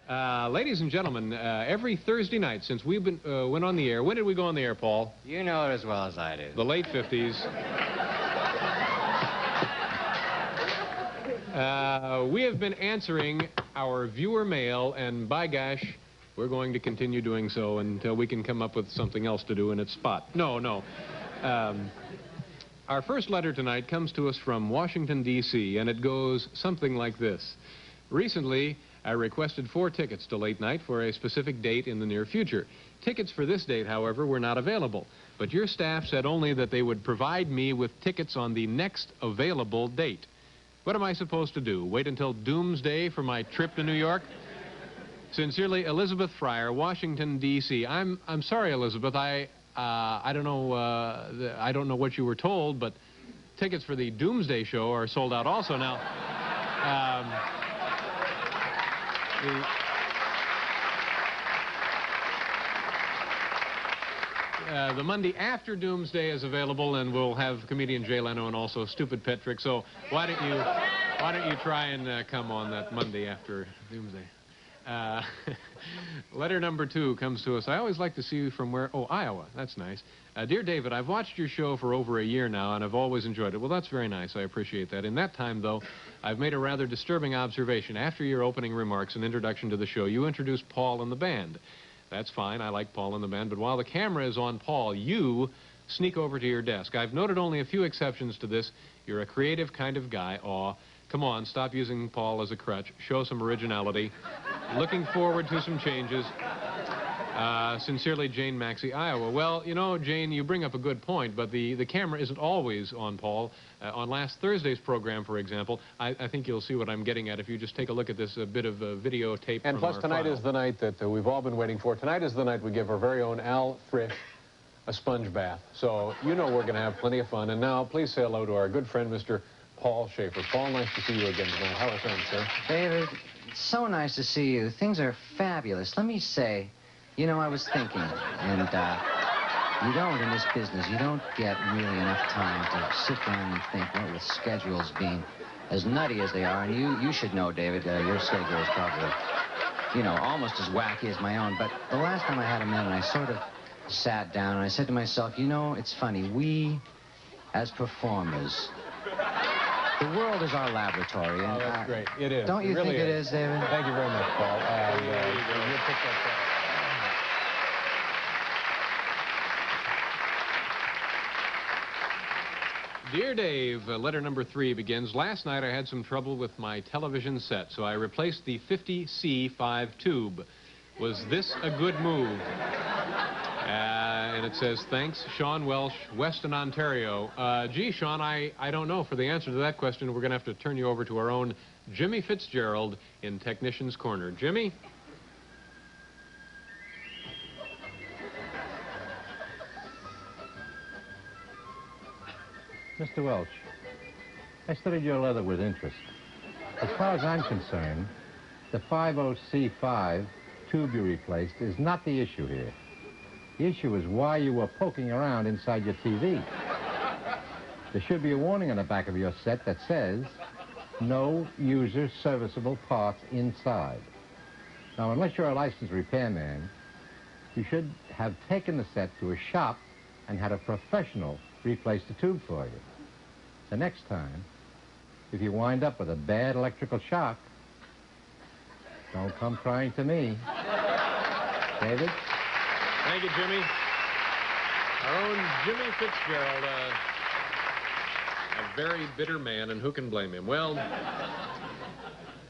Ladies and gentlemen, every Thursday night since we've been went on the air. When did we go on the air, Paul? You know it as well as I do. The late 50s. We have been answering our viewer mail, and by gosh, we're going to continue doing so until we can come up with something else to do in its spot. No. Our first letter tonight comes to us from Washington, D.C., and it goes something like this. Recently, I requested 4 tickets to late night for a specific date in the near future. Tickets for this date, however, were not available, but your staff said only that they would provide me with tickets on the next available date. What am I supposed to do? Wait until doomsday for my trip to New York? Sincerely, Elizabeth Fryer, Washington, D.C. I'm sorry, Elizabeth. I don't know. I don't know what you were told, but tickets for the Doomsday show are sold out also now. The Monday after Doomsday is available, and we'll have comedian Jay Leno and also Stupid Pet Trick. So why don't you try and come on that Monday after Doomsday? Letter number 2 comes to us. I always like to see you from where... Oh, Iowa. That's nice. Dear David, I've watched your show for over a year now, and I've always enjoyed it. Well, that's very nice. I appreciate that. In that time, though, I've made a rather disturbing observation. After your opening remarks and introduction to the show, you introduced Paul and the band. That's fine. I like Paul and the band. But while the camera is on Paul, you sneak over to your desk. I've noted only a few exceptions to this. You're a creative kind of guy. Aw. Come on, stop using Paul as a crutch. Show some originality. Looking forward to some changes. Sincerely, Jane Maxey, Iowa. Well, you know, Jane, you bring up a good point, but the camera isn't always on Paul. On last Thursday's program, for example, I think you'll see what I'm getting at if you just take a look at this bit of videotape. And plus, tonight is the night that we've all been waiting for. Tonight is the night we give our very own Al Frisch a sponge bath. So you know we're going to have plenty of fun. And now, please say hello to our good friend, Mr. Paul Schaefer. Paul, nice to see you again tonight. How are things, sir? David, it's so nice to see you. Things are fabulous. Let me say, you know, I was thinking, and you don't in this business, you don't get really enough time to sit down and think, what with schedules being as nutty as they are, and you should know, David, your schedule is probably, you know, almost as wacky as my own, but the last time I had a minute, I sort of sat down and I said to myself, you know, it's funny, we, as performers, the world is our laboratory. And, that's great. It is. Don't you really think it is, David? Thank you very much, Paul. You picked up Dear Dave, letter number 3 begins, last night I had some trouble with my television set, so I replaced the 50C5 tube. Was this a good move? And it says, thanks, Sean Welsh, Weston, Ontario. Gee, Sean, I don't know. For the answer to that question, we're going to have to turn you over to our own Jimmy Fitzgerald in Technician's Corner. Jimmy? Mr. Welch, I studied your letter with interest. As far as I'm concerned, the 50C5 tube you replaced is not the issue here. The issue is why you were poking around inside your TV. There should be a warning on the back of your set that says, no user serviceable parts inside. Now, unless you're a licensed repairman, you should have taken the set to a shop and had a professional replace the tube for you. The next time, if you wind up with a bad electrical shock, don't come crying to me. David? Thank you, Jimmy. Our own Jimmy Fitzgerald, a very bitter man, and who can blame him? Well,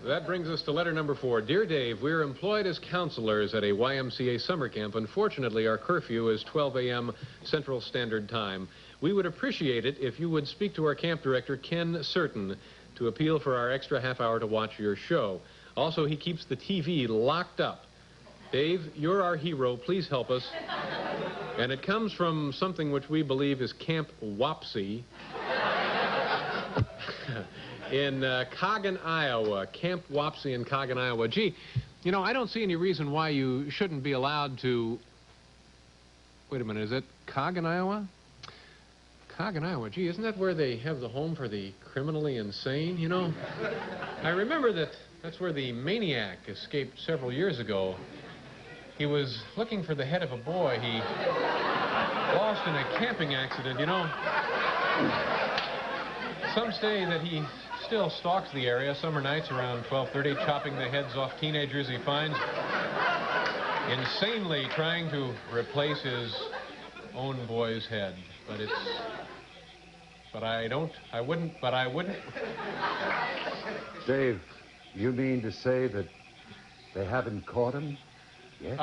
that brings us to letter number 4. Dear Dave, we're employed as counselors at a YMCA summer camp. Unfortunately, our curfew is 12 a.m. Central Standard Time. We would appreciate it if you would speak to our camp director, Ken Certain, to appeal for our extra half hour to watch your show. Also, he keeps the TV locked up. Dave, you're our hero. Please help us. And it comes from something which we believe is Camp Wapsie in Coggin, Iowa. Camp Wapsie in Coggin, Iowa. Gee, you know, I don't see any reason why you shouldn't be allowed to... Wait a minute, is it Coggin, Iowa? Coggin, Iowa. Gee, isn't that where they have the home for the criminally insane, you know? I remember that That's where the maniac escaped several years ago. He was looking for the head of a boy he lost in a camping accident, you know. Some say that he still stalks the area summer nights around 12:30, chopping the heads off teenagers he finds, insanely trying to replace his own boy's head. But I wouldn't. Dave, you mean to say that they haven't caught him yet?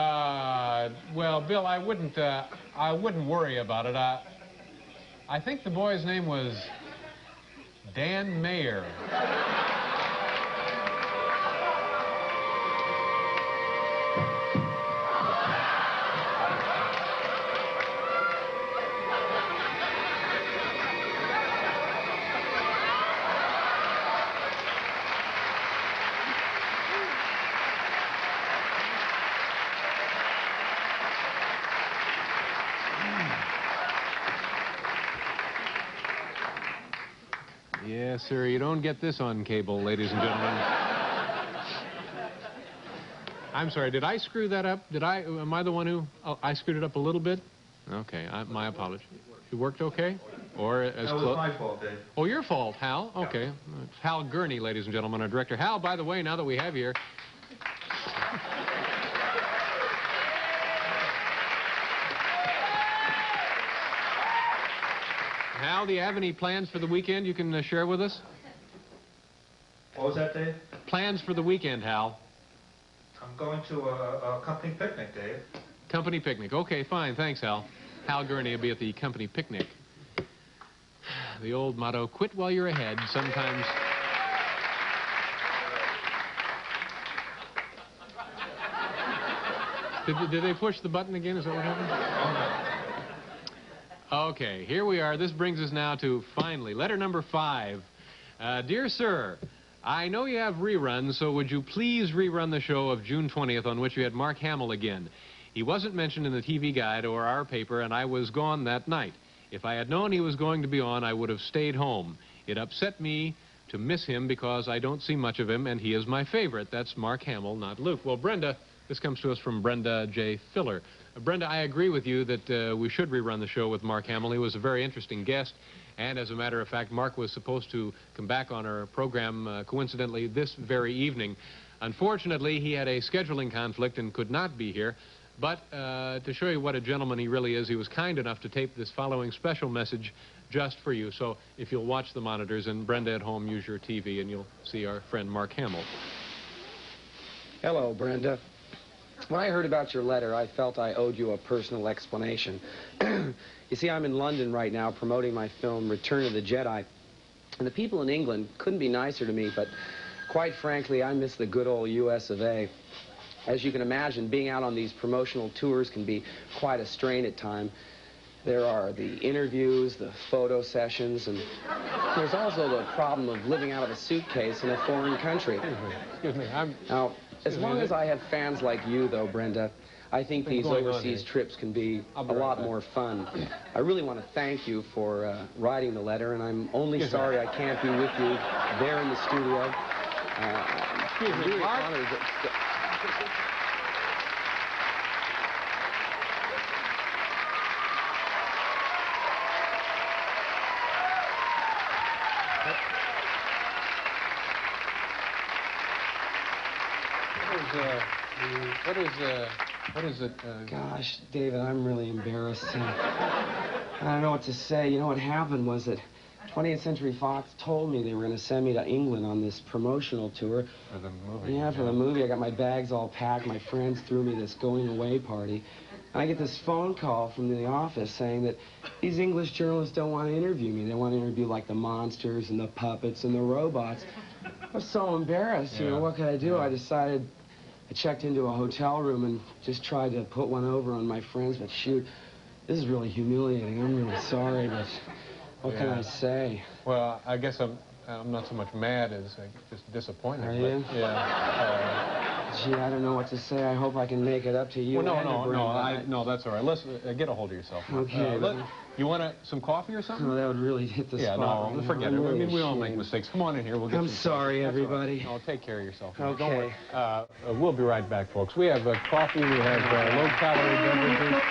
Well, Bill, I wouldn't worry about it. I think the boy's name was Dan Mayer. Yes, sir. You don't get this on cable, ladies and gentlemen. I'm sorry. Did I screw that up? Am I the one who... Oh, I screwed it up a little bit? Okay. My apologies. It worked okay? Or as close? That was my fault, Dave. Oh, your fault, Hal? Okay. It's Hal Gurney, ladies and gentlemen, our director. Hal, by the way, now that we have you here... Hal, do you have any plans for the weekend you can share with us? What was that, Dave? Plans for the weekend, Hal. I'm going to a company picnic, Dave. Company picnic. Okay, fine. Thanks, Hal. Hal Gurney will be at the company picnic. The old motto, quit while you're ahead. Sometimes... Did they push the button again? Is that what happened? Okay, here we are. This brings us now to, finally, letter number 5. Dear Sir, I know you have reruns, so would you please rerun the show of June 20th on which you had Mark Hamill again? He wasn't mentioned in the TV guide or our paper, and I was gone that night. If I had known he was going to be on, I would have stayed home. It upset me to miss him because I don't see much of him, and he is my favorite. That's Mark Hamill, not Luke. Well, Brenda, this comes to us from Brenda J. Filler. Brenda, I agree with you that we should rerun the show with Mark Hamill. He was a very interesting guest, and as a matter of fact, Mark was supposed to come back on our program, coincidentally, this very evening. Unfortunately, he had a scheduling conflict and could not be here, but to show you what a gentleman he really is, he was kind enough to tape this following special message just for you. So if you'll watch the monitors, and Brenda at home, use your TV, and you'll see our friend Mark Hamill. Hello, Brenda. When I heard about your letter, I felt I owed you a personal explanation. You see, I'm in London right now promoting my film Return of the Jedi, and the people in England couldn't be nicer to me, but quite frankly, I miss the good old US of A. As you can imagine, being out on these promotional tours can be quite a strain at times. There are the interviews, the photo sessions, and there's also the problem of living out of a suitcase in a foreign country. Excuse me, Now, as long as I have fans like you, though, Brenda, I think these overseas trips can be a lot more fun. I really want to thank you for writing the letter, and I'm only sorry I can't be with you there in the studio. Excuse me, really Mark? honored What is it? Gosh, David, I'm really embarrassed. I don't know what to say. You know, what happened was that 20th Century Fox told me they were going to send me to England on this promotional tour. For the movie. Yeah, for the movie. I got my bags all packed. My friends threw me this going-away party. And I get this phone call from the office saying that these English journalists don't want to interview me. They want to interview, like, the monsters and the puppets and the robots. I was so embarrassed. You know, what could I do? I decided... I checked into a hotel room and just tried to put one over on my friends, but shoot, this is really humiliating. I'm really sorry, but what can I say? Well, I guess I'm not so much mad as just disappointed. Are you? Yeah. Gee, I don't know what to say. I hope I can make it up to you. Well, no, that's all right. Listen, get a hold of yourself. Okay. You want some coffee or something? Oh, that would really hit the spot. Yeah, no, forget it. Really I mean, we all ashamed. make mistakes. Come on in here. We'll get I'm some sorry, coffee. everybody. No, take care of yourself. Okay. Don't worry. We'll be right back, folks. We have coffee. We have low-calorie beverages.